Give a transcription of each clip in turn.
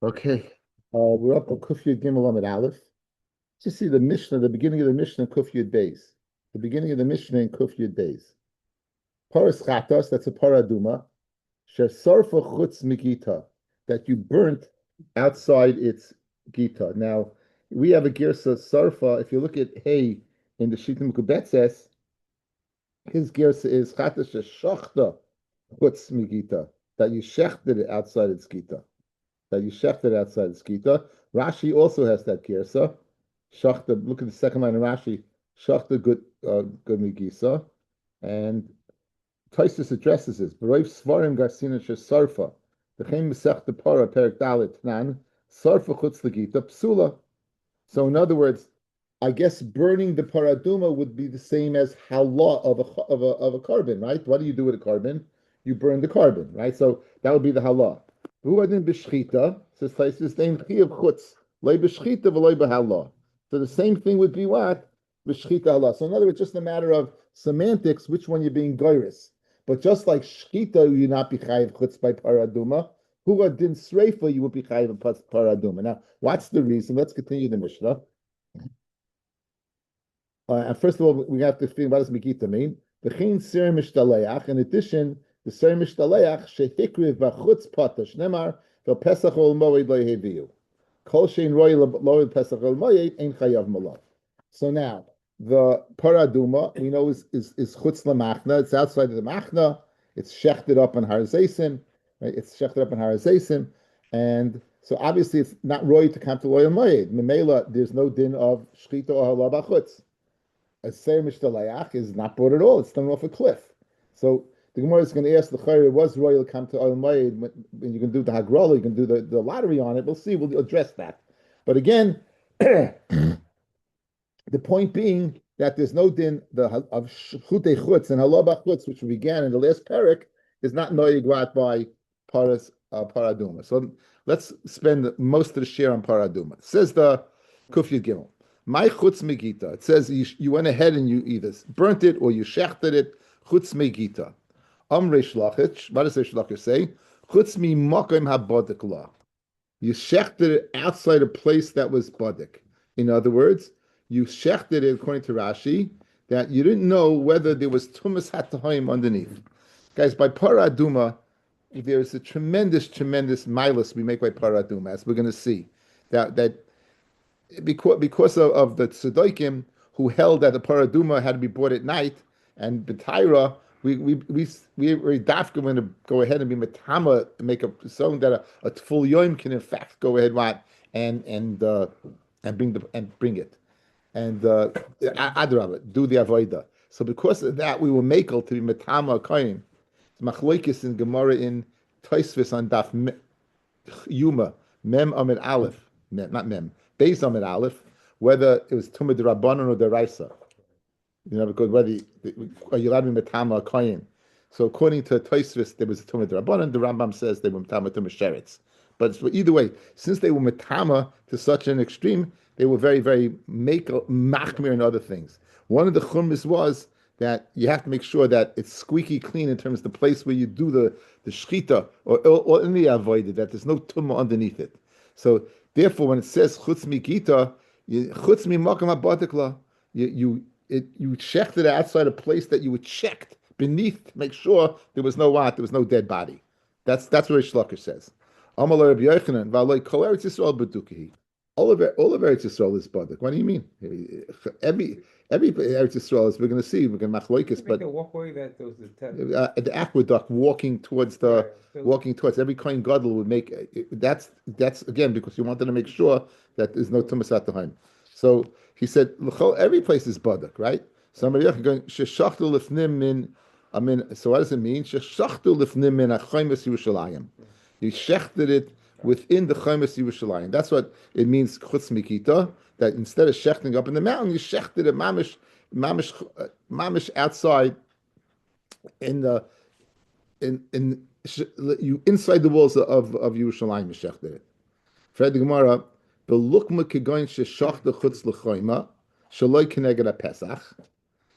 Okay, we're up on Kuf Yud Gimel Amid Aleph. Just see the Mishnah, the beginning of the Mishnah, Kuf Yud Beis. The beginning of the Mishnah in Kuf Yud Beis. Paras Chatas, that's a paraduma. Shesarfa Chutz Migita, that you burnt outside its Gita. Now, we have a Girsa Sarfa. If you look at Hay in the Shitim Kubetzes, his Girsa is Chatas Sheshachta Chutz Migita, that you shechted it outside its Gita. That you shechted outside the skita. Rashi also has that girsa. Shachta. Look at the second line of Rashi. Shachta good migisa, and Taisus addresses this. B'roiv svarim garsina shesarfa. The chem mesech the para perik dalit tnan sarfa chutz legita psula. So in other words, I guess burning the paraduma would be the same as halah of a carbon, right? What do you do with a carbon? You burn the carbon, right? So that would be the halah. Says Taisus, name of chutz, loy b'shchita v'loy b'halah. So the same thing would be what? B'shchita halah. So in other words, just a matter of semantics, which one you're being goyrus. But just like shchita, you not be chayiv chutz by paraduma. Hua din sreifa, you would be chayiv paraduma. Now, what's the reason? Let's continue the Mishnah. And first of all, we have to think, what does Megita mean? V'chein sir mishtaleach. In addition, the sir mishtaleach shehikriv b'chutz patash nemar v'pesach ol moed lo heviu. Kol shein roi lo pesach ol moed ein chayav malav. So now the paraduma we know is chutz lamachna. It's outside of the machna. It's shechted up on Har Zeisim, right? It's shechted up on Har Zeisim, and so obviously it's not roi to come to loyal moed. Memela, there's no din of shchita or halah b'chutz. A seir mishtalayach is not brought at all. It's thrown off a cliff. So the Gemara is going to ask the Chayr, was royal come to Oil Moed, when you can do the Hagrala, you can do the lottery on it. We'll see. We'll address that. But again, the point being that there's no din of chutei chutz and halabah chutz, which we began in the last parak, is not noyigvat by paraduma. So let's spend most of the share on paraduma. It says the Kufyud Gimel. My chutz megita. It says you went ahead and you either burnt it or you shechted it. Chutz megita. Amrei shlachich. What does the shlachich say? Chutz mi makom habodik la. You shechted it outside a place that was bodik. In other words, you shechted it according to Rashi that you didn't know whether there was tumas hatahim underneath. Guys, by paraduma, there's a tremendous milus we make by paraduma, as we're going to see. That because of the tzedaikim who held that the paraduma had to be bought at night, and b'taira, we dafka going to go ahead and be metama, make a song that a full yom can in fact go ahead and bring it, and adrabah, do the avoida. So because of that, we were makel to be metama kain. Machloikis in Gemara in Tosfos on Daf Yuma Mem Amid Aleph, not Mem. Based on it, Aleph, whether it was Tumah D'Rabbanan or D'Raisa. Because whether are you allowed to be Metama or Koyin. So according to Tosfos, there was a Tumah D'Rabbanan. The Rambam says they were Metama to Sheretz. But either way, since they were Metama to such an extreme, they were very, very machmir and other things. One of the chumras was that you have to make sure that it's squeaky clean in terms of the place where you do the shchita or in the avoided, that there's no tumah underneath it. So therefore, when it says chutz mi gita, chutz mi makam habatikla, you checked it outside a place that you were checked beneath to make sure there was no dead body. That's what Shlacher says. Amal Rabbi Yochanan v'aloi kol Eretz Yisrael bedukahi. All of Eretz Yisrael is badik. What do you mean? Every Eretz Yisrael, as we're going to see, we're going to machloikis, but the walkway that was the aqueduct walking towards every kohen gadol would make that's again because you wanted to make sure that there's no tumas at the home. So he said every place is badak, right? Somebody going sheshachtu lifnim min. I mean, so what does it mean? Sheshachtu lifnim min achaymes Yerushalayim. You shechted it within the chaymes Yerushalayim. That's what it means. Chutz mikita. That instead of shechting up in the mountain, you shechted it mamish outside you inside the walls of Yerushalayim. You shechted it. Fred the Gemara, the lukma kegoin sheshachta chutz l'choyma shaloi keneged Pesach.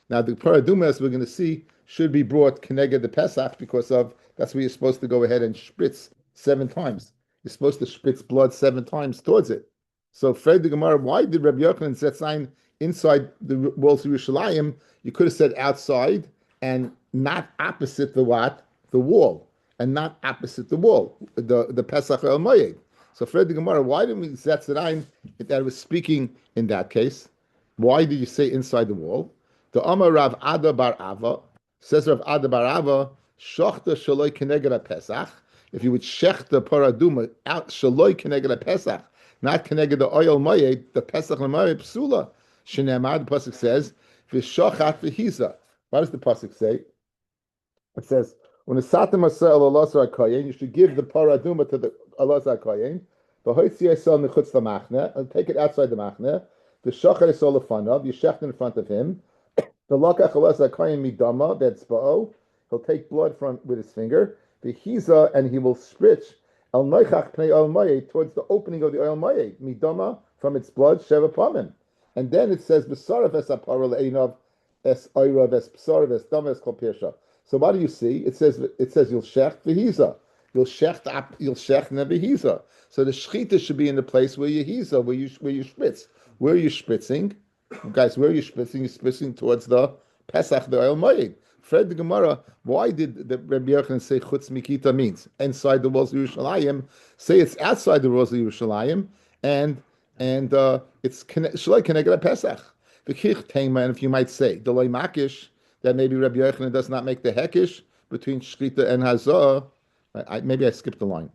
Now the paraduma, as we're going to see, should be brought keneged the Pesach because of that's where you're supposed to go ahead and spritz 7 times. you're supposed to spritz blood 7 times towards it. So, Fred the Gemara, why did Rabbi Yochanan set sign inside the walls of Yerushalayim? You could have said outside and not opposite the what? The wall, and not opposite the wall, the Pesach El Moed. So, Fred the Gemara, why didn't we set sign that was speaking in that case? Why did you say inside the wall? The Amar Rav Ada Bar Ava says Rav Ada Bar Ava, Shochta Shaloi Keneged Pesach. If you would shech the paraduma out Shaloi Keneged Pesach, not Keneged the oil moed, the Pesach Moed Psula. Shneimad, the pasuk says, V'shochat v'hiza. What does the pasuk say? It says, when the satam asel alasar kayin, you should give the paraduma to the alasar kayin. V'hoitzi yisol nechutz l'machne, and take it outside the machne. The shachar yisol lefanav, you shecht in front of him. The lakach alasar kayin midama betzba'o, he'll take blood from with his finger. The hiza, and he will spritz el noichach pnei oil mayed towards the opening of the oil mayed midama from its blood sheva pamim. And then it says b'sarav es apara le'einav es oirav es b'sarav es dam es kol pirsha. So what do you see? It says you'll shecht v'hiza, you'll shecht nebehiza. So the shechita should be in the place where you hiza, where you spritz. Where are you spritzing, guys? Where are you spritzing? You're spritzing towards the Pesach, the oil mayed. Fred the Gemara, why did the Rabbi Yochanan say chutz mikita means inside the walls of Yerushalayim? Say it's outside the walls of Yerushalayim, and it's shalai keneged Pesach. V'kich teima, and if you might say the loy makish, that maybe Rabbi Yochanan does not make the hekish between shchita and hazah. Maybe I skipped the line.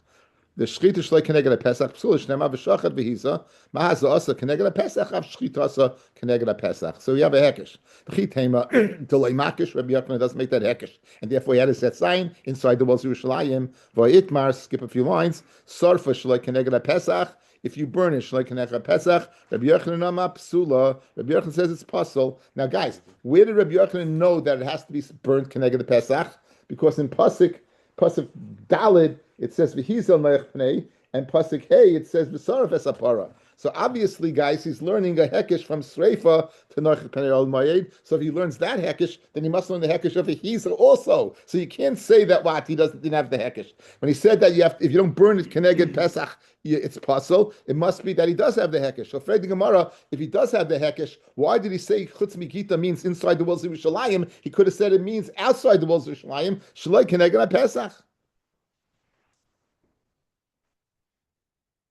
The shchita shalai keneged Pesach psulish nema v'shachat v'hiza mahazah asa keneged Pesach av shchita asa keneged Pesach. So you have a hekish. V'kich teima the loy makish. Rabbi Yochanan doesn't make that hekish, and therefore he had to set sign inside the walls of Yerushalayim. V'itmar, skip a few lines. Sarfa shalai keneged Pesach. If you burn it, like Keneged Pesach, Rabbi Yochanan Ama Psula. Rabbi Yochanan says it's puzzle. Now, guys, where did Rabbi Yochanan know that it has to be burnt Keneged Pesach? Because in Pasuk Dalid it says V'hizel Neich Pnei, and Pasuk Hey it says V'sarav Esapara. So obviously, guys, he's learning a hekish from Sreifa to Neich Pnei Ol Mayed. So if he learns that hekish, then he must learn the hekish of V'hizel also. So you can't say that what he didn't have the hekish. When he said that if you don't burn it Keneged Pesach, it's puzzle. It must be that he does have the hekish. So, Fred the Gemara, if he does have the hekish, why did he say chutz mikita means inside the walls of Yerushalayim? He could have said it means outside the walls of Yerushalayim. Shalai keneged Pesach.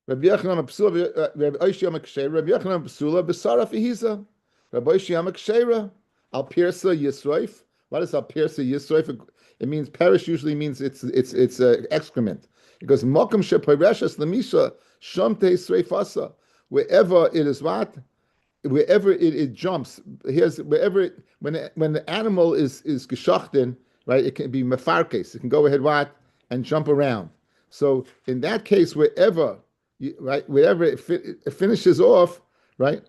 Rabbi Yochanan Psula, Rabbi Oishia Makshera, Rabbi Yochanan Psula, Besara Fihiza, Rabbi Oishia Makshera, Al Pirsa Yisroif. What is Al Pirsa Yisroif? It means perish. Usually means it's excrement. It goes Mokum Shepaireshas Lamisha Shamte Sreifasa. Wherever it is what, wherever it jumps. Here's wherever when the animal is geschachten, right? It can be mefarkes. It can go ahead what and jump around. So in that case, wherever it finishes off, right?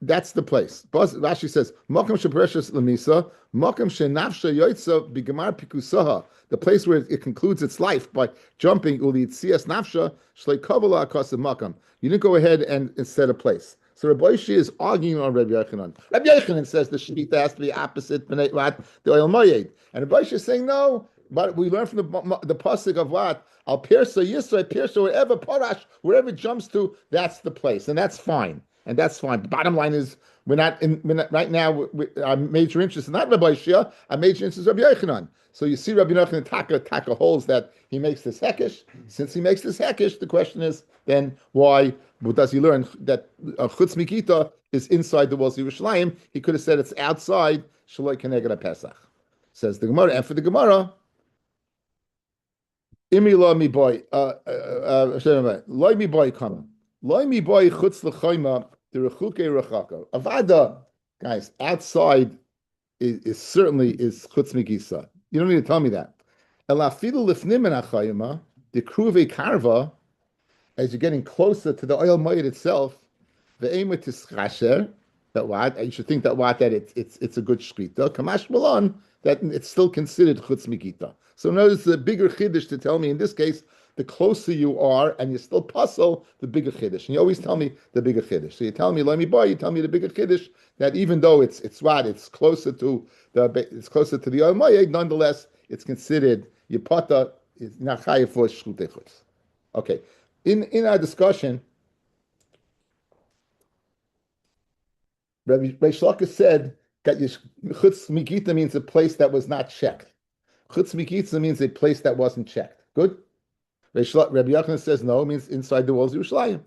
That's the place. Rashi says, "Makom sheprecious lemisa, makom shenafsha yoitza bigamar pikusaha." The place where it concludes its life by jumping uli tzias nafsha shlei kavala akasim makam. You didn't go ahead and set a place. So Rabbi Oishia is arguing on Rabbi Yochanan. Rabbi Yochanan says the shechita has to be opposite the oil mayed, and Rabbi Oishia is saying no. But we learn from the pasuk of what al pirsa yisra pirsa wherever parash wherever it jumps to, that's the place, and that's fine. And that's fine. The bottom line is, we're not right now. Our major interest is not Rabbi Shia. Our major interest is Rabbi Yochanan. So you see, Rabbi Yochanan taka holds that he makes this hekish. Since he makes this hekish, the question is then why does he learn that chutz mikita is inside the walls of Yerushalayim? He could have said it's outside shaloi keneged Pesach. Says the Gemara, and for the Gemara, imi lo mi boy, lo mi boy kama, lo mi boy chutz l'chayma. Avada, guys, outside is certainly chutz mikisa. You don't need to tell me that. Elafidu lifnim en achayima, the kruve karva, as you're getting closer to the oil mayit itself, the aimet tischasher, that what, and you should think that what, that it's a good shkita, kamash malon, that it's still considered chutz mikita. So notice the bigger chiddush to tell me in this case, the closer you are and you're still puzzle, the bigger chiddush. And you always tell me the bigger chiddush. So you tell me, let me buy. You tell me the bigger chiddush that even though it's closer to the Almayeg, nonetheless it's considered yipata. It's not chayav for shchutei chutz. Okay. In our discussion, Rabbi Shlaka said that Chutz Mikita means a place that was not checked. Chutz Mikita means a place that wasn't checked. Good? Rabbi Yochanan says no, it means inside the walls of Yerushalayim.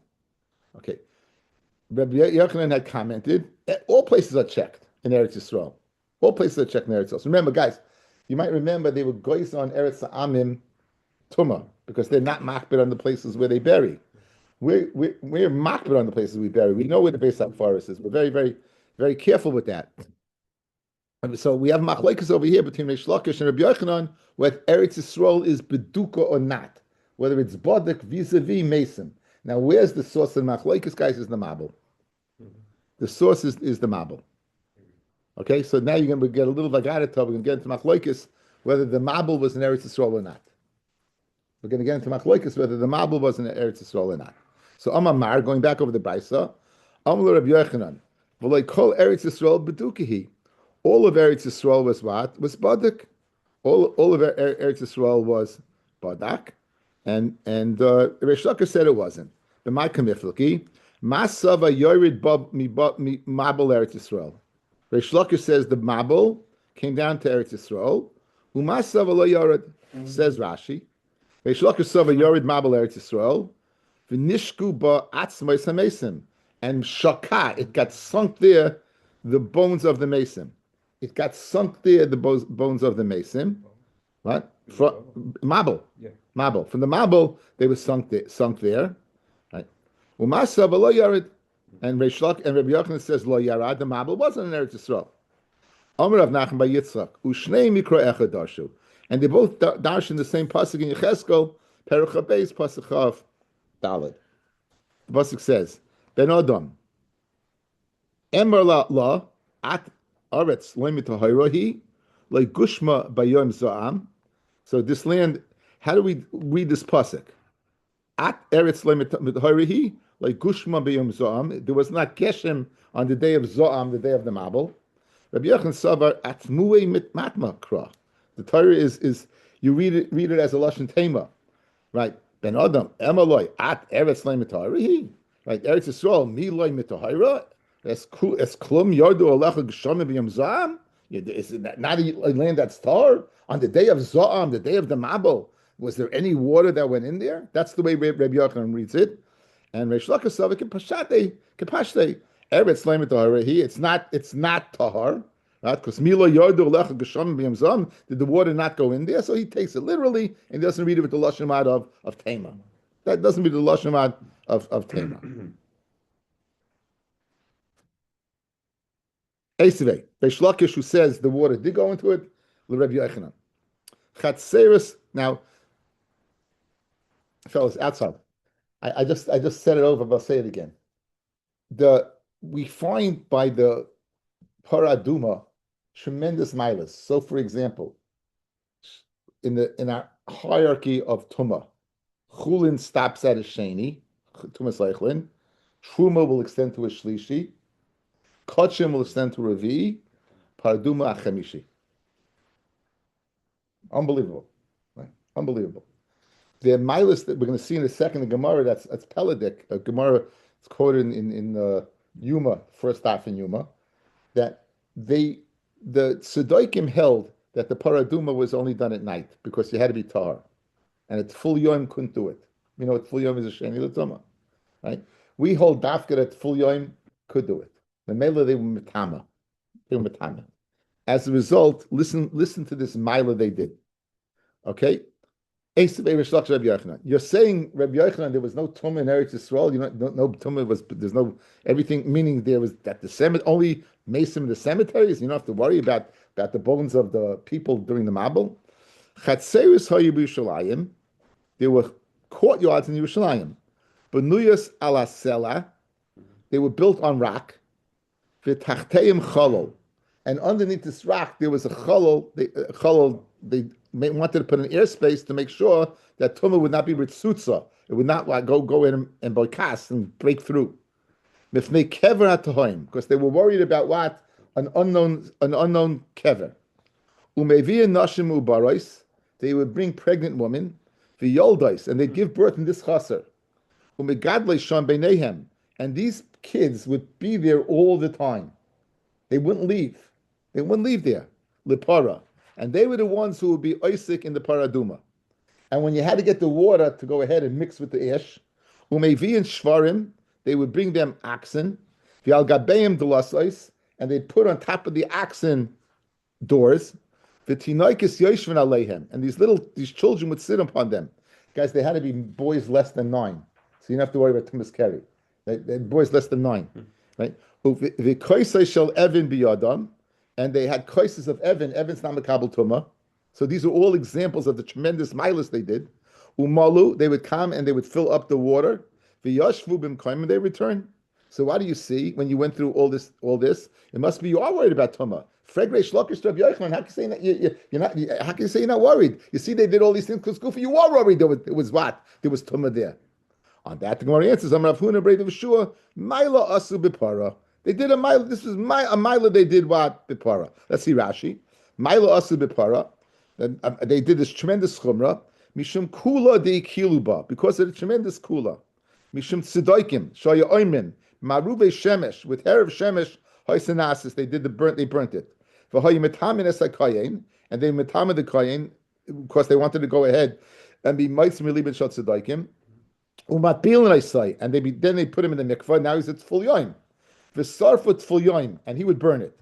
Okay. Rabbi Yochanan had commented, all places are checked in Eretz Yisrael. All places are checked in Eretz Yisrael. So remember, guys, you might remember they were goys on Eretz Amim Tumah because they're not makbid on the places where they bury. We're makbid on the places we bury. We know where the Beis HaFaris is. We're very, very, very careful with that. And so we have machlokes over here between Reish Lakish and Rabbi Yochanan, whether Eretz Yisrael is beduka or not, whether it's bodek vis-a-vis mason. Now, where's the source of machlokes, guys? Is the Mabul. The source is the Mabul. Okay, so now you're going to get a little vagadata. We're going to get into machlokes whether the Mabul was in Eretz Yisrael or not. We're going to get into machlokes whether the Mabul was in Eretz Yisrael or not. So Amar, going back over the Brisa, Amar Rabbi Yochanan, v'loi kol Eretz Yisrael bedukahi. All of Eretz Yisrael was what? Was badak. All of Eretz Yisrael was badak, and Reish Lakish said it wasn't. But my kamiflaki, masava yorid mabel Eretz Yisrael. Reish Lakish says the mabel came down to Eretz Yisrael. Umasava lo yored, says Rashi. Reish Lakish sava yorid mabel Eretz Yisrael. V'nishku ba atzmais hamesim, and shaka, it got sunk there, the bones of the mason. It got sunk there, the bones of the mason. What? From Mabel. Yeah. Mabel. From the Mabel, they were sunk there. Right. Umasa lo yared. And Reish Lakish and Rabbi Yochanan says lo yarad. The Mabel wasn't in Eretz Yisrael. Omer Rav Nachman by Yitzchak. Ushnei mikra echad darshu. And they both darshan the same pasuk in Yecheskel. Perach Beis pasuk Chav Daled. The pasuk says, Ben Adam. Emer la at Aretz lemitahayrahi like gushma bayom za'am. So this land, how do we read this pasuk? At Eretz lemitahayrahi like gushma bayom za'am. There was not geshem on the day of Za'am, the day of the Mabel. Rabbi Yochanan savar atmuei mit matma kra. The Torah is you read it as a lashon tema, right? Ben Adam emaloi at Eretz lemitahayrahi. Right, Eretz Yisrael miloi mitahayra. Es klum yardu alecha geshama b'yom za'am. Is it not a land that's tar? On the day of Za'am, the day of the Mabel, was there any water that went in there? That's the way Rabbi Yochanan reads it. And Reish Lakish said, "Kepashte eretz leimet taharahi." It's not tahar, right? Because mila yardu alecha geshama b'yom za'am. Did the water not go in there? So he takes it literally and doesn't read it with the lashon mad of tema. That doesn't read the lashon mad of tema. Eisvei, Reish Lakish, who says the water did go into it, Rabbi Yochanan. Chatzeris. Now, fellas, outside. I just said it over, but I'll say it again. We find by the paraduma tremendous milas. So, for example, in our hierarchy of tuma, chulin stops at a sheni, tumas leichlin. Truma will extend to a shlishi. Kachim will extend to Ravi, Paraduma Achemishi. Unbelievable. Right? Unbelievable. The milas that we're going to see in a second, the Gemara, that's Peladik, a Gemara, it's quoted in Yuma, first half in Yuma, that the Tzedaikim held that the Paraduma was only done at night because you had to be tar. And at full yom couldn't do it. You know what full yom is a sheni l'tuma, right? We hold dafka that full yom could do it. The Mela, they were metama. As a result, listen to this Mila they did. Okay? You're saying, Rabbi Yochanan, there was no tumah in Eretz Yisrael. No tumah there's no everything. Meaning there was that the only mason in the cemeteries. You don't have to worry about the bones of the people during the Mabel. Chatzeris hayu b'Yerushalayim. There were courtyards in Yerushalayim. Benuyas ala sela. They were built on rock. V'tachteim cholol, and underneath this rock there was a cholol. They wanted to put an airspace to make sure that tumah would not be ritzutza. It would not go in and boikas and break through. Mifnei kever atahoim, because they were worried about what an unknown kever. Umevia nashim ubaros. They would bring pregnant women. v'yoldais, and they'd give birth in this chaser. Umegadlei sham beinehem, and these kids would be there all the time. They wouldn't leave. They wouldn't leave there. Lipara, and they were the ones who would be oisik in the paraduma. And when you had to get the water to go ahead and mix with the ash, umevi and shvarim, they would bring them oxen, v'al gabeim delasais, and they'd put on top of the oxen doors, v'tinoikis yoshvin aleihem, and these children would sit upon them. Guys, they had to be boys less than 9, so you don't have to worry about Tumas Kerry. They boys less than 9, right? V'koisei shel Evin biyadam, and they had koises of Evin. Evin's not makabel tuma. So these are all examples of the tremendous milas they did. Umalu, they would come and they would fill up the water. V'yashvu b'mkoim, and they return. So what do you see when you went through all this? It must be you are worried about tuma. Fregre shlokish Rabbi Yochanan. How can you say that you're not? How can you say you're not worried? You see, they did all these things because Kufa, you are worried. There was what? There was tuma there. On that, the Gemara answers, "I'm Rav Huna Brei V'Shua Maila Asu B'Para." They did a mila. This was a mila. They did what? B'Para. Let's see Rashi. Maila Asu B'Para. They did this tremendous chumrah. Mishum kula de kiluba, because of the tremendous kula. Mishum tzedoikim shaya oimin maruve shemesh, with hair of shemesh hoisanasis. They burnt it. V'hayu metamin esakayin, and they metamin the kayin because they wanted to go ahead and be mitzvah milibin shot tzedoikim. Umatbil I say, and then they put him in the mikvah. Now he's at full yoim. V'sarfut full yoim, and he would burn it.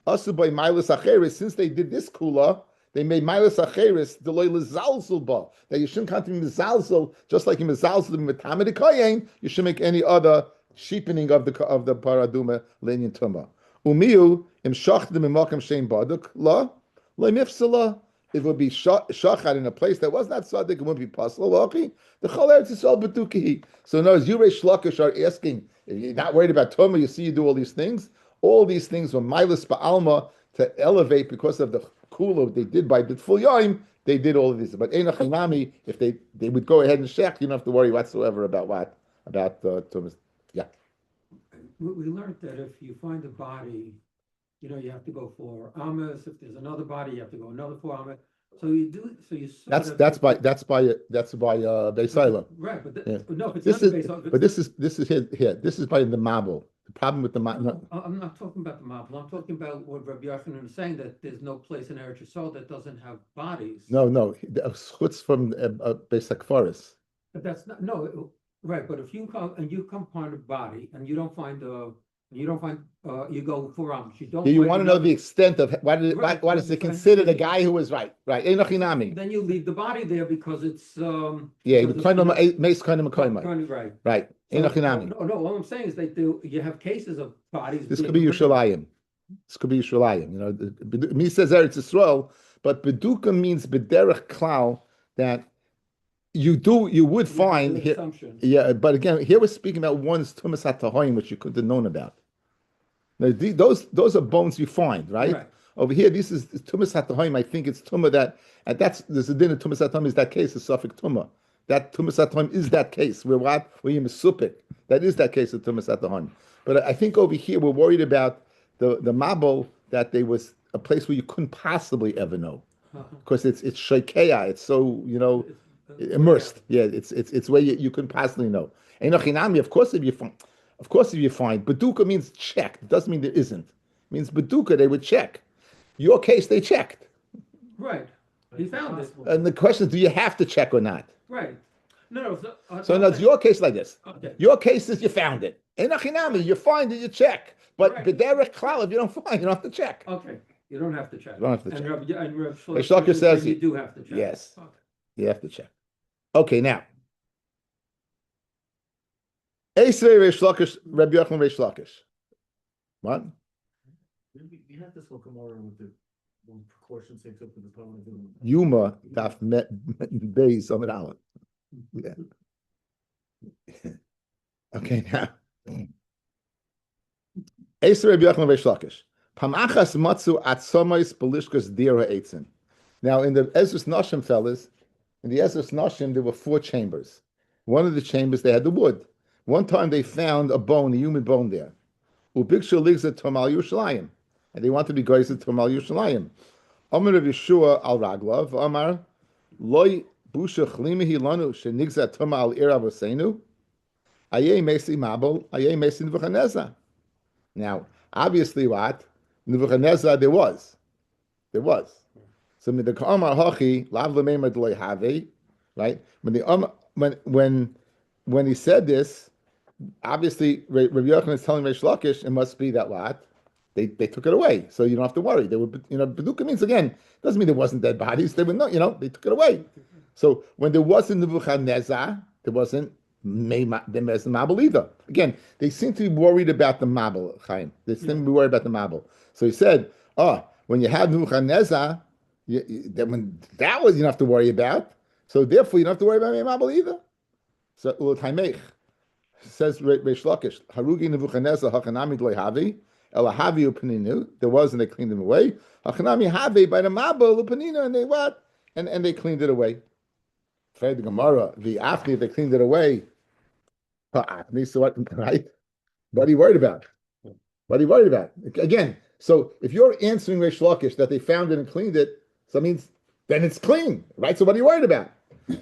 Also by milas acheris, since they did this kula, they made milas acheris the loy lezalzel ba, that you shouldn't continue mezalzel, just like you mezalzel in metamed kayin, you should make any other sheepening of the paraduma lenyan tuma. Umiu im shachdim imakam shein baduk la mifsala. If it would be shachad in a place that was not sadik, it wouldn't be possible. The chaler is all betuki. So now, as Yurei Shlakish are asking, if you're not worried about Toma, you see you do all these things. All these things were milas ba'alma to elevate because of the kula they did by Bitful Yaim. They did all of this. But Einach Hinami, if they would go ahead and shech, you don't have to worry whatsoever about what? About Tomas. Yeah. We learned that if you find a body, you have to go for amas. If there's another body, you have to go another 4 amas. So you do. So you. That's by Beisayla. Right, but Yeah. no, it's This not is, Beisayla. but this is here. This is by the Mabel. The problem with the Mabel. I'm not talking about the Mabel. I'm talking about what Rabbi Yochanan is saying, that there's no place in Eretz Yisrael that doesn't have bodies. No. Chutz from Beisak Forest. But that's not right. But if you come upon a body and you don't find you go for amos. You want to know the extent of what is it considered a guy who was right? Enoch Hinami. Then you leave the body there because it's kind of right. Right. Enoch Hinami. No. All I'm saying is you have cases of bodies. This could be Yerushalayim. Me says Eretz Yisrael, but Beduka means Bederech Klau, that you would find here. Yeah, but again, here we're speaking about one's Tumas HaTahoyim, which you could have known about. Now, those are bones you find, right? Over here, this is Tumas HaTahoyim. I think it's Tumah there's a din of Tumas HaTahoyim is that case, the Suffolk Tumah. That Tumas HaTahoyim is that case. Where you Mesupik. That is that case of Tumas HaTahoyim. But I think over here, we're worried about the Mabel, that there was a place where you couldn't possibly ever know. Because it's Sheikeah, it's so, immersed. Yeah, it's where you couldn't possibly know. Enoch Hinami, of course if you find, Beduka means checked. It doesn't mean there isn't. It means Beduka, they would check. Your case, they checked. Right. He found it. And the question is, do you have to check or not? Right. No. So now it's your case like this. Okay. Your case is you found it. Enoch Hinami, you find it, you check. But B'derech Klal, if you don't find, you don't have to check. Okay. You don't have to check. You don't have to check. And Rav Shlokar says you do have to check. Yes. Okay. You have to check. Okay, now. Esrei Reish Lakish, Rabbi Yochanan Reish Lakish. What? We have this whole Gemara with the precautions they took with the Torah. Yuma Daf Beis Amid Aleph. Yeah. Okay, now. Esrei Rabbi Yochanan Reish Lakish. Pamachas matzu atzomais belishkas dira eitzin. Now, in the Ezras Nashim, fellas, in the Ezras Nashim, there were 4 chambers. One of the chambers, they had the wood. One time they found a bone, a human bone there. Ubikshu ligza tomal Yerushalayim. And they wanted to be guys at tomal Yerushalayim. Amar of Yeshua al Raglav, Amar, loy Busha chlimihi lanu shenigza tuma al ira v'seinu. Aye mesi mabel. Aye mesi Nebuchadnezzar. Now, obviously, what Nebuchadnezzar there was. So the Ka'amar Hachi Lav Lemema D'Loi Have, right? When he said this, obviously Rabbi Yochanan is telling Reish Lakish it must be that what they took it away, so you don't have to worry. They were, Beduka means again doesn't mean there wasn't dead bodies. They were not, they took it away. So when there wasn't Nebuchadnezzar, there wasn't the Mabel either. Again, they seem to be worried about the Mabel, Chaim. They seem to be worried about the Mabel. So he said, when you have Nebuchadnezzar, when that was you don't have to worry about. So therefore, you don't have to worry about Mabel either. So Ultaimech says Reish Lakish, Harugi Nebuchadnezzar Hachanami D'Loi Havi, Elahavi Upaninu. There was, and they cleaned them away. Hachanami Havi by the Mabel Upaninu, and they what? And they cleaned it away. The Gemara, the Afni, they cleaned it away. So what? Right? What are you worried about? Again, so if you're answering Reish Lakish that they found it and cleaned it, so that means then it's clean, right? So what are you worried about?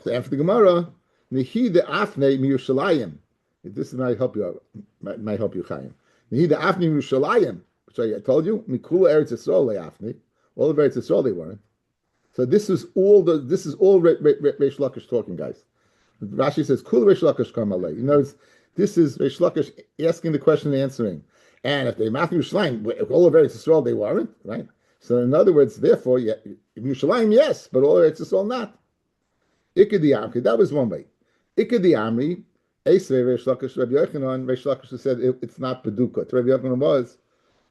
So after the Gemara, Nihi the Afne Miyushalayim. This might help you out. Might help you, Chaim. Nihi the Afne Miyushalayim, which I told you, Mikula Eretz Yisrael Afne. All of Eretz Yisrael they weren't. So this is all Reish Lakish talking, guys. Rashi says, "Kul Reish Lakish Kamalei." You know, this is Reish Lakish asking the question and answering. And if they Matthew Yerushalayim, all of Eretz Yisrael they weren't, right? So in other words, therefore, Yerushalayim yes, but all of Eretz Yisrael not. Ikedi Amri, that was one way. Ikedi Amri, Esrei Reish Lakish, Rabbi Yochanan, Reish Lakish said it's not Beduka. Rabbi Yochanan was,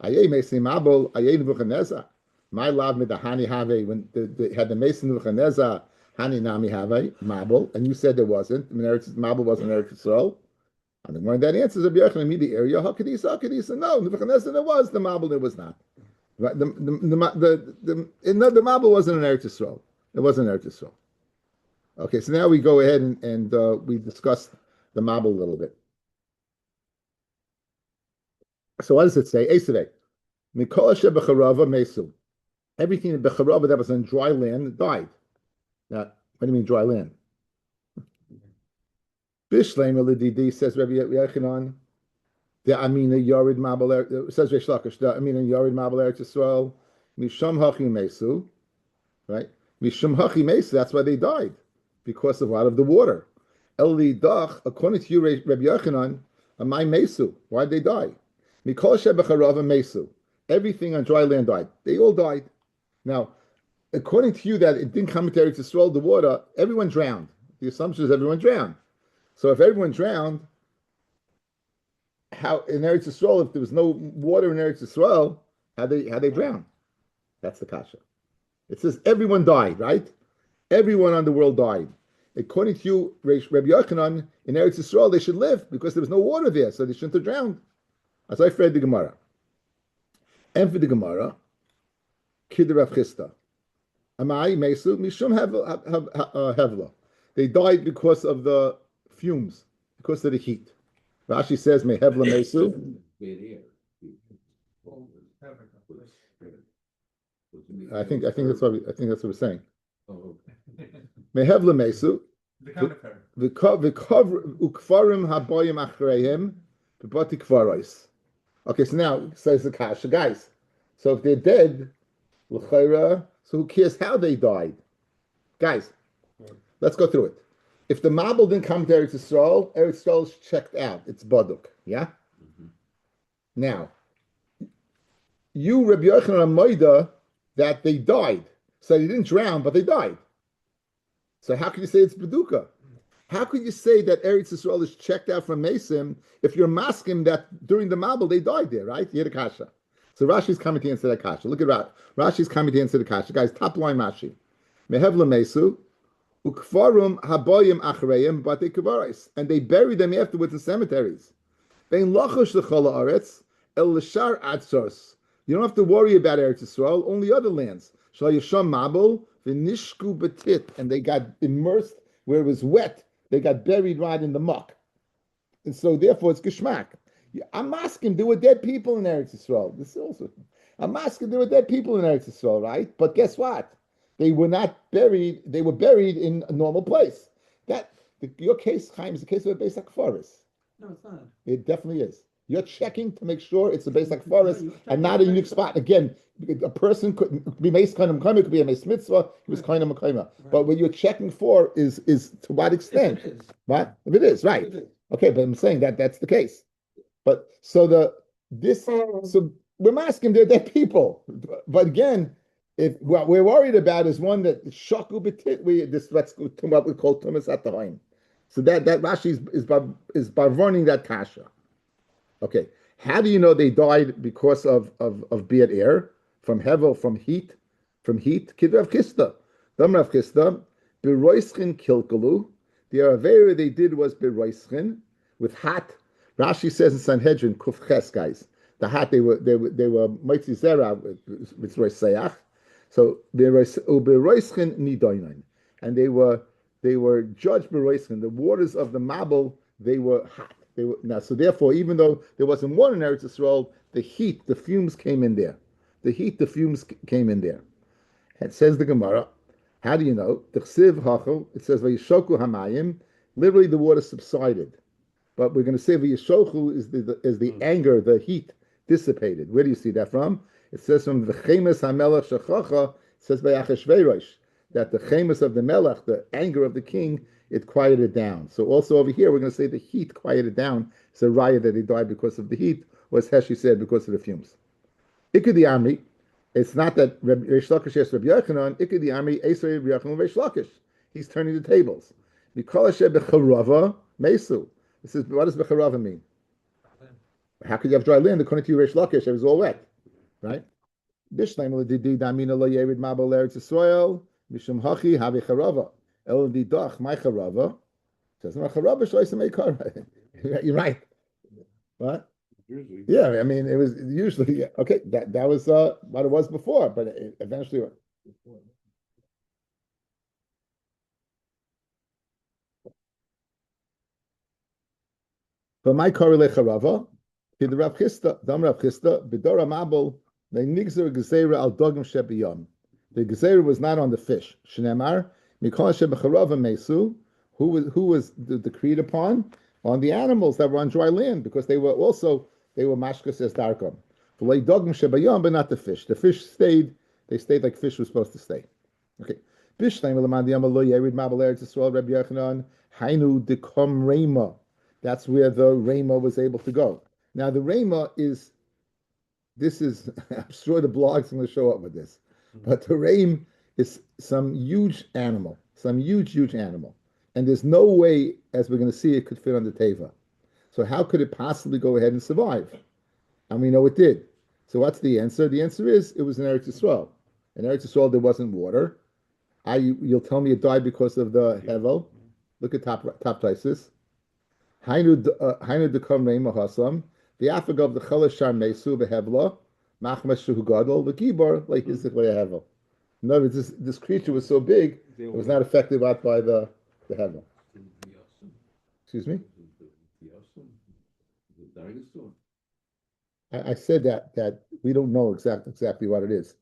Ayei Mesim Abel, Ayei Nebuchadnezzar. My love with the Hani Have, when they had the Mason Nebuchadnezzar, Hani Nami Have, Mabel, and you said there wasn't. Mabel wasn't Eretz Yisrael. And the one that answers Rabbi Yochanan in the area, Hakadisa. No, Nebuchadnezzar there was, the Mabel there was not. Right? The Mabel wasn't an Eretz Yisrael. It wasn't Eretz Yisrael. Okay, so now we go ahead and we discuss the Mabel a little bit. So what does it say? Esrei. Mikol Shebecharava Mesu. Everything in Becharava that was on dry land died. Now, what do you mean dry land? Bishleim Elididi says Rabbi Yochanan. The Amina Yorid Mabel says Reish Lakish. The Amina Yorid Mabel Eretz Yisrael. Misham Hachi Mesu. Right? Misham Hachi Mesu. That's why they died, because of what? Of the water. Eli Dach. According to you, Rabbi Yochanan, Amai Mesu. Why did they die? Mikol Shebecharava Mesu. Everything on dry land died. They all died. Now, according to you that it didn't come into Eretz Yisrael, the water, everyone drowned. The assumption is everyone drowned. So if everyone drowned, how in Eretz Yisrael, if there was no water in Eretz Yisrael, how they drown? That's the kasha. It says everyone died, right? Everyone on the world died. According to you, Rabbi Yochanan, in Eretz Yisrael, they should live because there was no water there, so they shouldn't have drowned. As I read the Gemara. And for the Gemara, Kid Rav Chisda. Amai Mesu Mishum Hevla. They died because of the fumes, because of the heat. Rashi says, "Me Hevla Mesu." I think that's what we're saying. Me Hevla Mesu. Ukfarim haboyim achreihim b'bati kvaros. Okay, so now says the kasha, guys. So if they're dead. So who cares how they died? Guys, let's go through it. If the Mabel didn't come to Eretz Yisrael is checked out. It's Baduk, yeah? Mm-hmm. Now, you, Rabbi Yochanan Moida, that they died. So they didn't drown, but they died. So how can you say it's Baduka? How could you say that Eretz Yisrael is checked out from Mesim if you're masking that during the Mabel they died there, right? You had a kasha. So Rashi's coming to answer that kasha. Look at Rashi's coming to answer the kasha. Guys, top line Rashi. Mehev lemesu, ukfarum haboyim achreim batei kavaris. And they buried them afterwards in cemeteries. Vein lachosh l'chol haaretz el l'shar atzos. You don't have to worry about Eretz Yisrael, only other lands. Shal yisham mabel v'nishku betit. And they got immersed where it was wet. They got buried right in the muck. And so therefore it's geschmack. I'm asking, there were dead people in Eretz Yisrael. This is also, I'm asking, there were dead people in Eretz Yisrael, right? But guess what? They were not buried. They were buried in a normal place. Your case, Chaim, is the case of a Beis HaKfaris. No, it's not. It definitely is. You're checking to make sure it's a Beis No, HaKfaris you're and checking not to a make unique sure. spot. Again, a person could be Meis Kainam Kaima, could be a Meis Mitzvah, he was Right. Kainam Kaima. Right. But what you're checking for is to what extent? If it is. What? If it is, right. If it is. Okay, but I'm saying that's the case. But so we're asking they're dead people. But again, if what we're worried about is one that shaku betit, let's go to what we call tumas at the home. So that Rashi is by warning that kasha. Okay, how do you know they died because of biat air, from hevel, from heat? Kid Rav Chisda, Dam Rav Chisda, beroischen kilkalu. The avera they did was beroischen with hot. Rashi says in Sanhedrin kuf ches, guys. The hot they were mitzi zera with roisayach. So beroischen nidoinen, and they were judged beroischen. The waters of the Mabel, they were hot. They were now. So therefore, even though there wasn't water in Eretz Yisrael, the heat, the fumes came in there. The came in there. It says the Gemara. How do you know? It says vayishoku hamayim. Literally, the water subsided. But we're going to say vayishoku is the anger, the heat dissipated. Where do you see that from? It says from the chemes hamelech shechacha. It says by Achashverosh that the chemes of the melech, the anger of the king, it quieted down. So also over here, we're going to say the heat quieted down. It's a raya that they died because of the heat, or as Heshi said, because of the fumes. Ikudi Amri, it's not that Reish Lakish is Rabbi Yochanan. Ikudi Amri, Esrei Rabbi Yochanan, Reish Lakish. He's turning the tables. Mikol Hashem becharava mesu. This is, what does becharava mean? How could you have dry land according to Reish Lakish? It was all wet, right? Bishleim l'didi damina lo yerid mabel eretz Yisrael mishum hachi havi charava. El didach my charava says no charava shloisem eikara. You're right. What? Usually. Yeah, I mean it was usually okay. That was what it was before, but eventually. But my korele charava to the Rav Chisda, Dam Rav Chisda, b'dor Mabel. They nigzer gezerah al dogim shebiyam. The gezerah was not on the fish. Shnemar mikol shebecharava mesu. Who was decreed upon the animals that were on dry land, because they were mashkas as darkam. V'lei dogim shebiyam, but not the fish. The fish stayed. They stayed like fish was supposed to stay. Okay. Bishleim l'mad yama lo yerid mabel eretz Yisrael Rabbi Yochanan hainu dekom reima. That's where the reima was able to go. Now the reima is. This is, I'm sure the blog's going to show up with this, but the reim is some huge animal, and there's no way, as we're going to see, it could fit on the teva. So how could it possibly go ahead and survive? And we know it did. So what's the answer? The answer is it was in Eretz Yisrael. In Eretz Yisrael there wasn't water. You'll tell me it died because of the hevel. Look at top Taisis. Hainu dekam reim mahasam. The afag of the chalashar mesu behevla, machmas shu gadol the gibor like his hevel. In other words, this creature was so big, it was not affected by the hevel. Excuse me. I said that we don't know exactly what it is.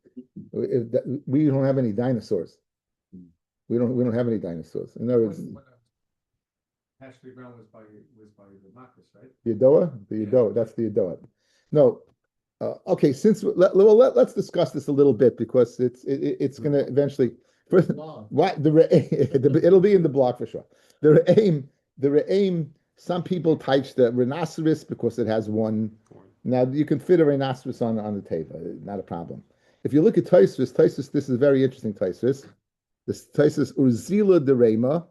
We don't have any dinosaurs. We don't have any dinosaurs. In other words. Hatchery ground was by the Makras, right? The Yadoah, that's the Yadoah. No, okay. Let's discuss this a little bit, because it's going to eventually. First, why it'll be in the blog for sure. The Re'aim. Some people teach the rhinoceros because it has one. Now you can fit a rhinoceros on the table, not a problem. If you look at Tosfos, this is very interesting. Tosfos, this Tosfos Urzila de Reima.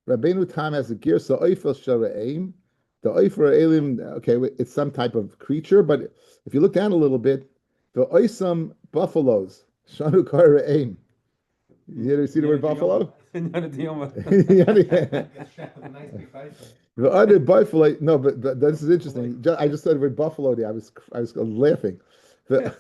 Rabbeinu Tam has a girsa oifel sharaim. The oifer elim, okay, it's some type of creature, but if you look down a little bit, the oisam buffaloes shanu karaim. You ever see the word buffalo? The other buffalo, no, but this is interesting. I just said the word buffalo there. I was laughing. The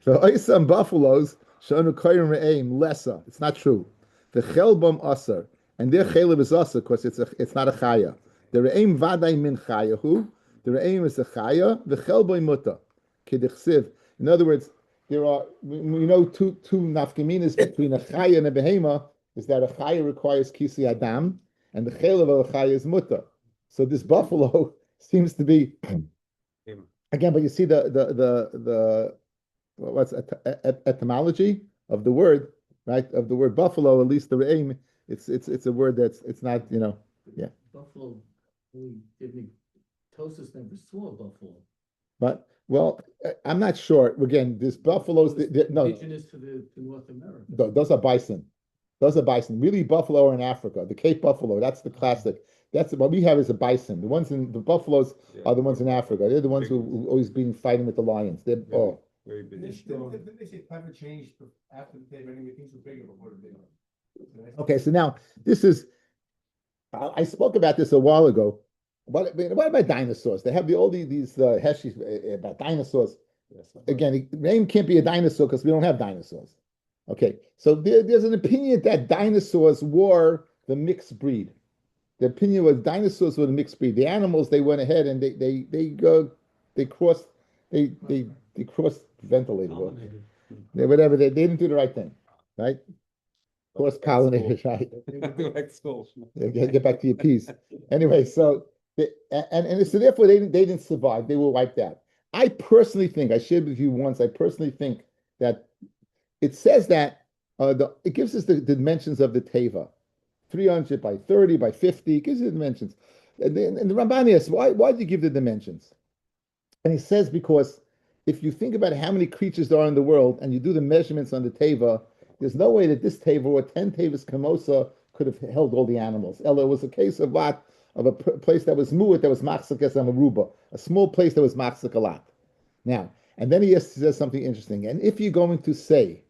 oisam buffaloes shanu karaim lessa. It's not true. The chelbam asar. And their chaylev is also because it's not a chaya. The re'im vaday min chayahu. The re'im is a chaya. The chelboy muta. Kedichsiv. In other words, there are we know two nafkaminas between a chaya and a behema is that a chaya requires kisi adam and the chelav of a chaya is mutter. So this buffalo seems to be again, but you see the what's etymology of the word, right? Of the word buffalo, at least the re'im, it's a word it's not, yeah. Buffalo, we didn't, Tosis never saw a buffalo. But well, I'm not sure. Again, this buffaloes, no, Indigenous to North America. those are bison. Those are bison. Really, buffalo are in Africa. The Cape buffalo, that's the classic. That's what we have is a bison. The ones in the buffaloes are the ones in Africa. They're the ones who always been fighting with the lions. They're Very big. Didn't they say climate change after the day, anyway, things were bigger before the day? okay. So now this is. I spoke about this a while ago. What about dinosaurs? They have all these heshis about dinosaurs. Again, the name can't be a dinosaur because we don't have dinosaurs. Okay, so there's an opinion that dinosaurs were the mixed breed. The opinion was dinosaurs were the mixed breed. The animals they went ahead and they crossed ventilated or whatever they didn't do the right thing, right? Cross pollinators, right? Get back to your piece. Anyway, so so therefore they didn't survive. They were wiped out. I personally think I shared with you once. I personally think that it says that it gives us the dimensions of the teva, 300 by 30 by 50. It gives you the dimensions. And the Ramban asks, why did you give the dimensions? And he says because if you think about how many creatures there are in the world and you do the measurements on the teva, there's no way that this teva or 10 tevas kamosa could have held all the animals. Ella, it was a case of what? Of a place that was mu'at, that was machzik as a maruba, a small place that was machzik a lot. Now, and then he says something interesting. And if you're going to say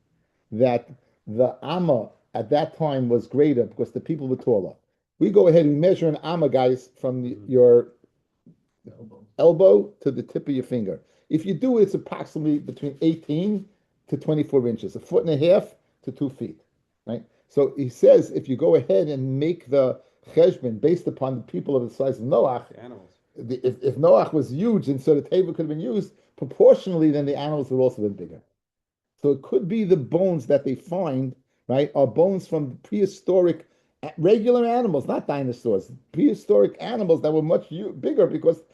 that the amma at that time was greater because the people were taller, we go ahead and measure an amma, guys, from your elbow to the tip of your finger. If you do it, it's approximately between 18 to 24 inches, 1.5 to 2 feet, right? So he says if you go ahead and make the cheshbon based upon the people of the size of Noach, if Noach was huge and so the table could have been used proportionally, then the animals would also have been bigger. So it could be the bones that they find, right, are bones from prehistoric regular animals, not dinosaurs, prehistoric animals that were much bigger because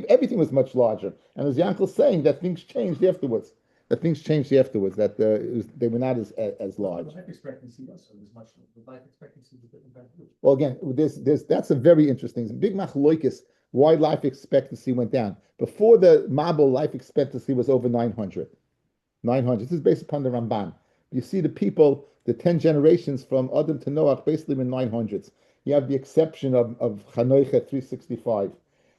everything was much larger. And as Yankel's saying, that things changed afterwards. That they were not as large. Life expectancy also was much. The life expectancy was different back then. Well, again, that's a very interesting big machloikis. Why life expectancy went down before the Mabul life expectancy was over 900. 900. This is based upon the Ramban. You see the people, the 10 generations from Adam to Noach, basically in 900s. You have the exception of Chanoich at 365.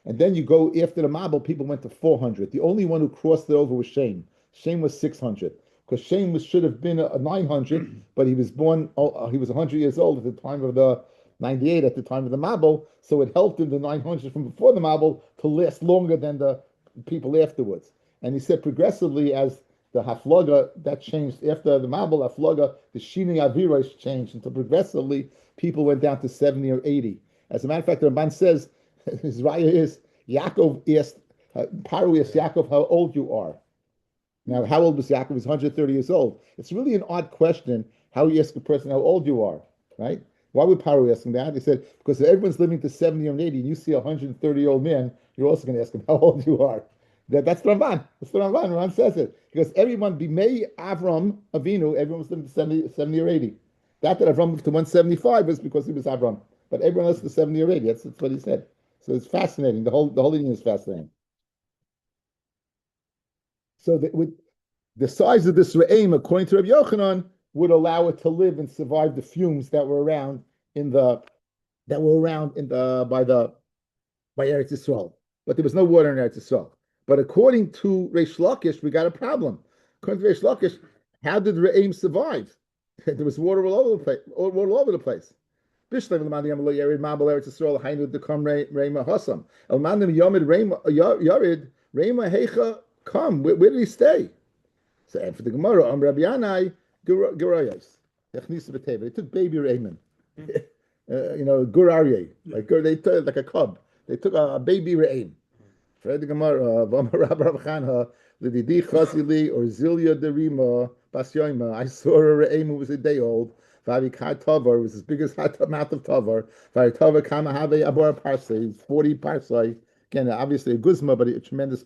And then you go after the Mabul, people went to 400. The only one who crossed it over was Shem. Shem was 600. Because Shem should have been a 900, but he was born, he was 100 years old at the time of the 98, at the time of the Mabul. So it helped him, the 900 from before the Mabul, to last longer than the people afterwards. And he said progressively as the Haflaga, that changed after the Mabul Haflaga, the Shini Avirosh changed until progressively people went down to 70 or 80. As a matter of fact, the Ramban says, his raya is, Yaakov asked, Paru asked Yaakov how old you are. Now, how old was Yaakov? He was 130 years old. It's really an odd question how you ask a person how old you are, right? Why would Paru ask him that? He said, because if everyone's living to 70 or 80 and you see a 130-year-old man, you're also going to ask him how old you are. That's the Ramban. That's the Ramban. Ramban says it. Because everyone, Bimei Avram Avinu, everyone was living to 70 or 80. That Avram moved to 175 was because he was Avram. But everyone else to 70 or 80. That's what he said. So it's fascinating. The whole thing is fascinating. So with the size of this Re'im, according to Rabbi Yochanan, would allow it to live and survive the fumes that were around by Eretz Yisrael. But there was no water in Eretz Yisrael. But according to Reish Lakish, we got a problem. According to Reish Lakish, how did Re'im survive? There was water all over the place. All over the place. Bishlev l'madim lo yarid mabel Eretz Yisrael hainu dekam reima hasam. El madim yomid yarid reima heicha come. Where did he stay? So after the Gemara, Rabbi Yanai Gurayos. They took baby Re'imim. Gur Aryeh. They took like a cub. They took a baby Re'im. Fred the Gemara, Rabbi Chanha, Lididi Chazili or Zilia Derima Basyoima. I saw a re'em who was a day old. Vavikar Tavar was as big as mouth of Tavar. Varitavar Kamahave Abor Parsay, 40 Parsay. Again, obviously a guzma, but a tremendous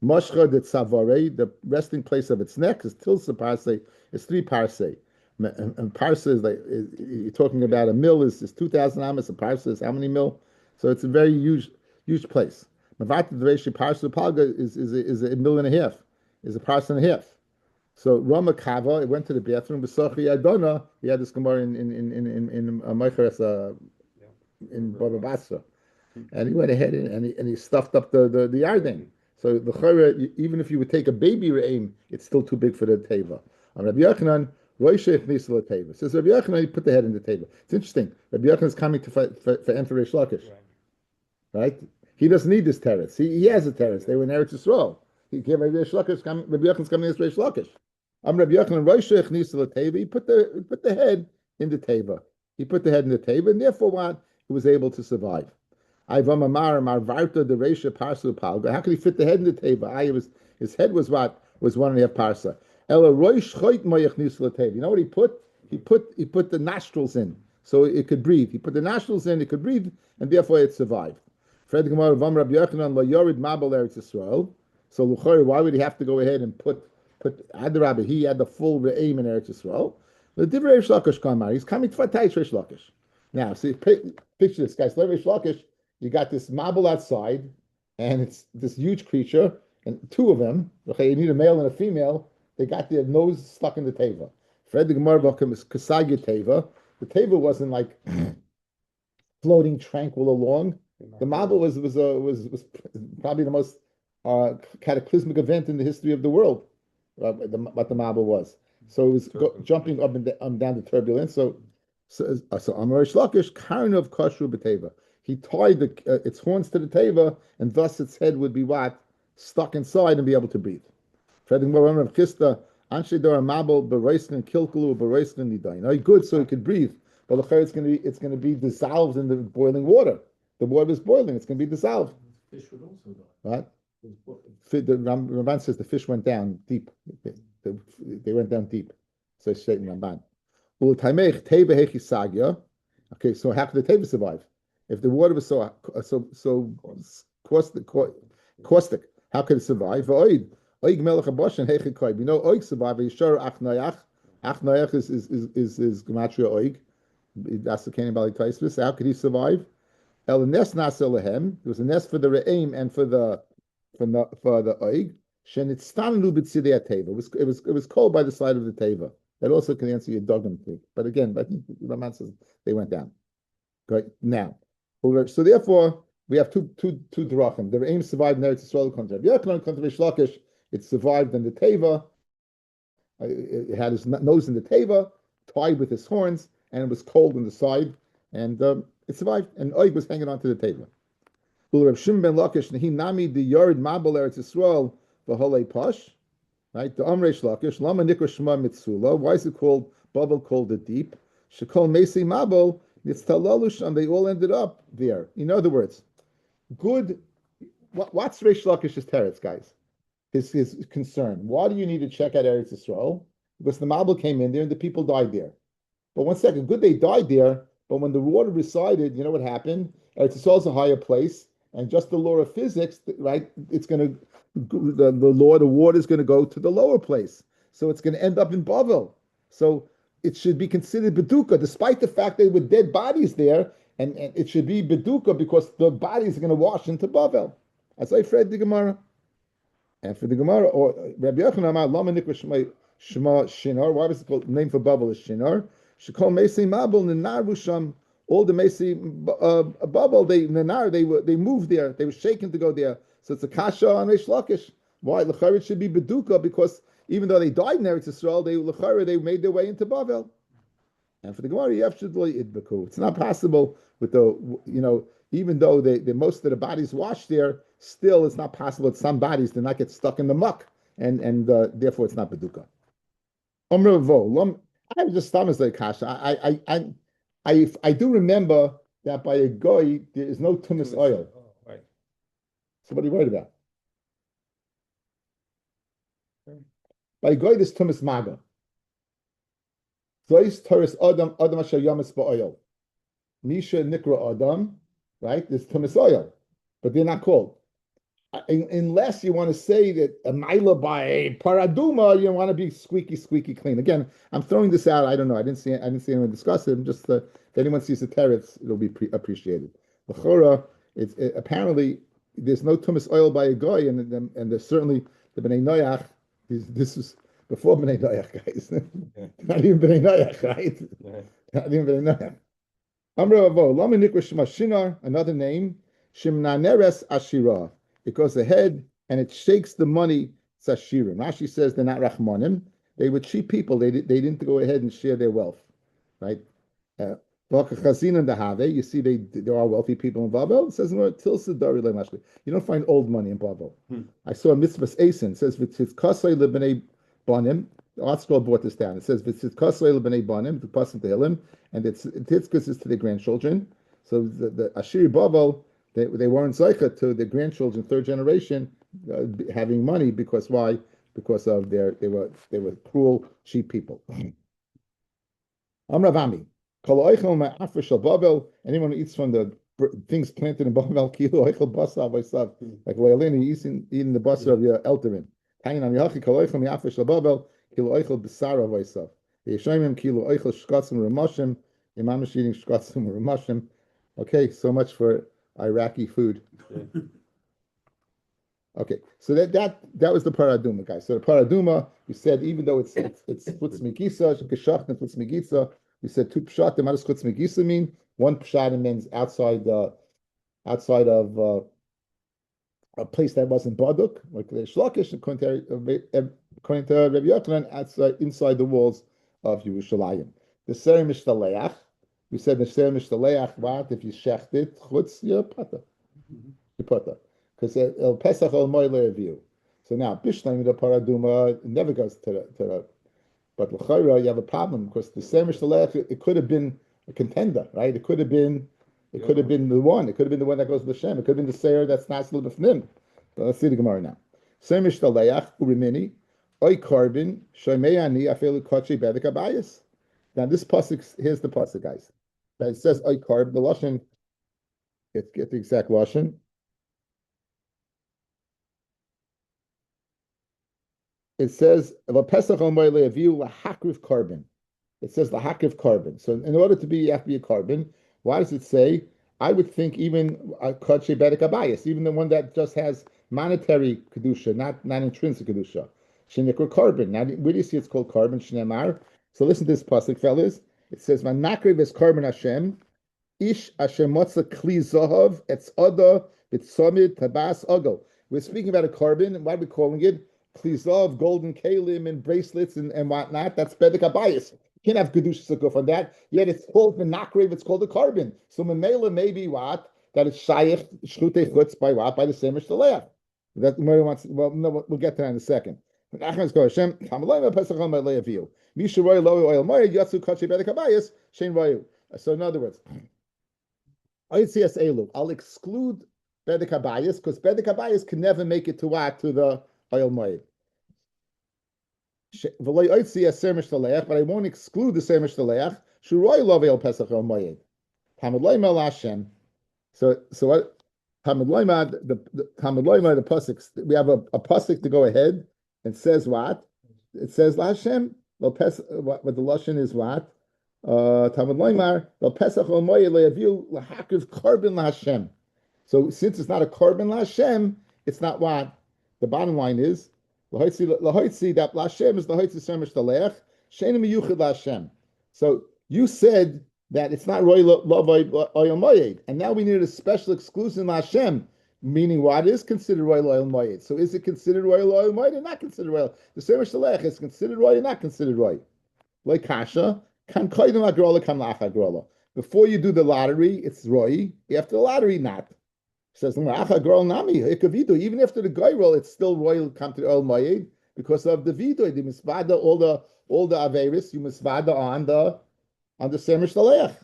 Moshcha de Tzavare, the resting place of its neck is Tilsa Parsay, is 3 Parsay. And Parsa is like, you're talking about a mill is 2,000 amas, a Parsa is how many mill? So it's a very huge place. Mavat Dveshi Parsa Palga is a mill and a half, is a Parsa and a half. So Rama Kava, it went to the bathroom, Besochi Adona, he had this Gemara in Meicheres, in Baba Basra. And he went ahead and he stuffed up the Yarden. So the chayre, even if you would take a baby re'im, it's still too big for the teva. Rabbi Yochanan, says Rabbi Yochanan, he put the head in the teva. It's interesting. Rabbi Yochanan is coming for Enter Reish Lakish, right? He doesn't need this teretz. He has a teretz. They were in Eretz Yisrael. He gave Rabbi Yochanan's coming as Reish Lakish. Rabbi Yochanan, he put the head in the teva. He put the head in the teva, and therefore what? He was able to survive. How could he fit the head in the table? His head was what? Was 1.5 parsa. You know what he put? He put the nostrils in, so it could breathe. He put the nostrils in, it could breathe, and therefore it survived. So why would he have to go ahead and put Rabbi? He had the full re'im in Eretz Yisrael. The Divrei Reish Lakish Kamar. He's coming to Fatayis Reish Lakish. Now, see, picture this, guys. Reish Lakish. You got this mabul outside, and it's this huge creature, and 2 of them, okay, you need a male and a female, they got their nose stuck in the teva. Fred the Gemara is kasagya teva. The teva wasn't like floating tranquil along. The mabul was probably the most cataclysmic event in the history of the world, what the mabul was. So it was jumping up and down the turbulence. So Amarish Lakish, Karnov Kashru B'teva. He tied its horns to the teva, and thus its head would be what? Stuck inside and be able to breathe. Good, so he could breathe. But it's going to be dissolved in the boiling water. The water is boiling; it's going to be dissolved. Fish would also die. What? The Ramban says the fish went down deep. They went down deep. So it's straight in Ramban. Okay, so how could the teva survive? If the water was so caustic, how could it survive? We know oig survive. Yishar achnayach. Achnayach is gematria oig. That's the Canaan Valley Taisvis. How could he survive? El nes nasa lehem. There was a nest for the re'im and for the oig. Shenitztanu b'tzidei teva. It was cold by the side of the teva. That also can answer your dogma thing. But again, I think the Raman says they went down. Right now. So therefore, we have two drachim. The re'im survived in Eretz Yisrael contra Rabbi Yochanan, contra Reish Lakish. It survived in the teva. It had his nose in the teva, tied with his horns, and it was cold on the side, and it survived. And oig was hanging onto the teva. Rabbi Shimon ben Lakish, he nami the yard mabel Eretz Yisrael v'holei pash. Right, the Reish Lakish, lama nikra shema mitzula. Why is it called Babel? Called the deep. Shekol mesi mabel. It's talalush, and they all ended up there. In other words, good. What's Reish Lakish's teretz, guys? His concern. Why do you need to check out Eretz Yisrael? Because the Mabul came in there and the people died there. But 1 second, good, they died there. But when the water receded, you know what happened? Eretz Yisrael is a higher place, and just the law of physics, right? It's going to the water is going to go to the lower place, so it's going to end up in Bavel. So it should be considered Beduka, despite the fact that there were dead bodies there, and it should be Beduka because the bodies are going to wash into Bavel. As I read the Gemara. And for the Gemara, or Rabbi Yochanan, Lama Nikra Shema Shinar, why was it called? The name for Bavel is Shinar. Shekol Mesi Mabel Nenarusham. All the Mesi Bavel, they moved there. They were shaken to go there. So it's a kasha on Reish Lakish. Why? L'chayr should be Beduka because even though they died in Eretz Yisrael, they made their way into Bavel. And for the Gemara, it's not possible with even though most of the bodies washed there, still it's not possible that some bodies do not get stuck in the muck, and therefore it's not Beduka. I was just stomach like kasha. I do remember that by a goy there is no tumis oil. Right. So what are you worried about? By goy this tumas maga. Zois Taurus Adam asher yamas ba'oil. Misha nikra Adam, right? There's tumas oil, but they're not called. Unless you want to say that a mila by a paraduma, you want to be squeaky clean. Again, I'm throwing this out. I don't know. I didn't see anyone discuss it. Just if anyone sees the teretz, it'll be appreciated. The chora, apparently there's no tumas oil by a guy, and there's certainly the bnei noach. This was before bnei noach, guys. Not even bnei noach, right? Not even bnei noach. Amra avo lama nikra shema shinar, another name shimnaneres ashira. It goes ahead and it shakes the money. Sashirim. Rashi says they're not rachmanim. They were cheap people. They didn't go ahead and share their wealth, right? You see, there are wealthy people in Babel. It says you don't find old money in Babel. I saw a mitzvah asin. It says v'tzitz kasei lebnei banim. The art scroll brought this down. It says v'tzitz kasei lebnei banim. The pasuk tehillim, and it's tzitz is to their grandchildren. So the Ashiri Babel. They weren't zeicha to their grandchildren, third generation, having money because why? Because of they were cruel, cheap people. Amravami, anyone who eats from the things planted in Babel, like Loyalini eating the basar of your elterin. Okay, so much for Iraqi food. Okay, so that was the paraduma, guys. So the paraduma, we said even though it's chutz megisa, geshacht and chutz megisa, we said two pshatim. What does chutz megisa mean? One pshat means outside of a place that wasn't baduk, like the shlokish, according to Rabbi Yochanan, inside the walls of Yerushalayim. The Seri Mishtaleach. We said the Seri Mishtaleach, what? If you shecht it, chutz, you're pata. You're pata. Because el Pesach el Moile review. So now, Bishlam, the paraduma, it never goes to the but l'chayra, you have a problem, because the Seri Mishtaleach, it could have been a contender, right? It could have been the one. It could have been the one that goes to the Shem. It could have been the Seir that's not little b'fnim. But let's see the Gemara now. Seri Mishtaleach, urimini, oy karbin, shoymei ani, afelu kochi bedek abayis. Now this pasuk, here's the pasuk, guys. It says oy karb, the lashon. Get the exact lashon. It says Pesach al Moile Aviu lahakrif carbon. It says lahakrif carbon. So in order to be, you have to be a carbon. Why does it say? I would think even kodshe bedek abayis, even the one that just has monetary kedusha, not intrinsic kedusha. Shenikra carbon. Now where do you see it's called carbon? Shnemar. So listen to this pasuk, fellas. It says Vanakriv is carbon Hashem. Ish Hashem motza kli zahav etzada b'tzomid tabas ogel. We're speaking about a carbon. Why are we calling it? Klizov, golden kalim, and bracelets and whatnot. That's bedek abayis. You can't have kedusha sukkuf on that. Yet it's called v'nakrev. It's called a carbon. So memela maybe what that it's shayich shlutei chutz by what, by the same mishtaleach. That Mary wants. Well, no, we'll get to that in a second. Nachman's go Hashem. Hamalayim pesach on my le'aviu. Misharoy lo oil moed yatsu kachi bedek abayis shein rayu. So in other words, I'll exclude bedek abayis because bedek abayis can never make it to what, to the oil moed. But I won't exclude the Seir Mishtaleach. Shuroy lo ve'el pesach oil moed. Hamad loyma l'Hashem. So what? Hamad loyma the pasuk. We have a pasuk to go ahead and says what? It says l'Hashem. What the lashon is what? Tamad loymar lo pesach oil moed le'aviu lahakiv carbon l'Hashem. So since it's not a carbon l'Hashem, it's not what. The bottom line is, lahoitzi that l'Hashem is lahoitzi Seir Mishtaleach, she'enim miyuchid l'Hashem. So you said that it's not roy oil moed, and now we need a special exclusion l'Hashem, meaning what is considered roy oil moed. So is it considered roy oil moed or not considered roy? The Seir Mishtaleach is considered roy or not considered roy? Like kasha, kan koydem agrola, kan lach agrola. Before you do the lottery, it's roy. After the lottery, not. Says even after the guy roll, it's still royal come to the oil moed because of the vido, the misvada, all the averis, you misvada on the Seir Mishtaleach.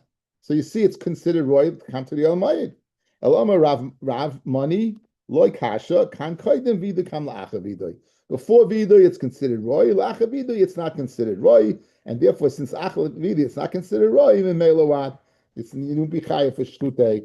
So you see, it's considered royal come to the oil moed. Elama rav money loy kasha kan koydem vido kam la'acha vido. Before vidui, it's considered roy. Lacha vidui, it's not considered roy, and therefore, since achal vidui, it's not considered roy. Even melawat, it's you don't be chayav for shtutei.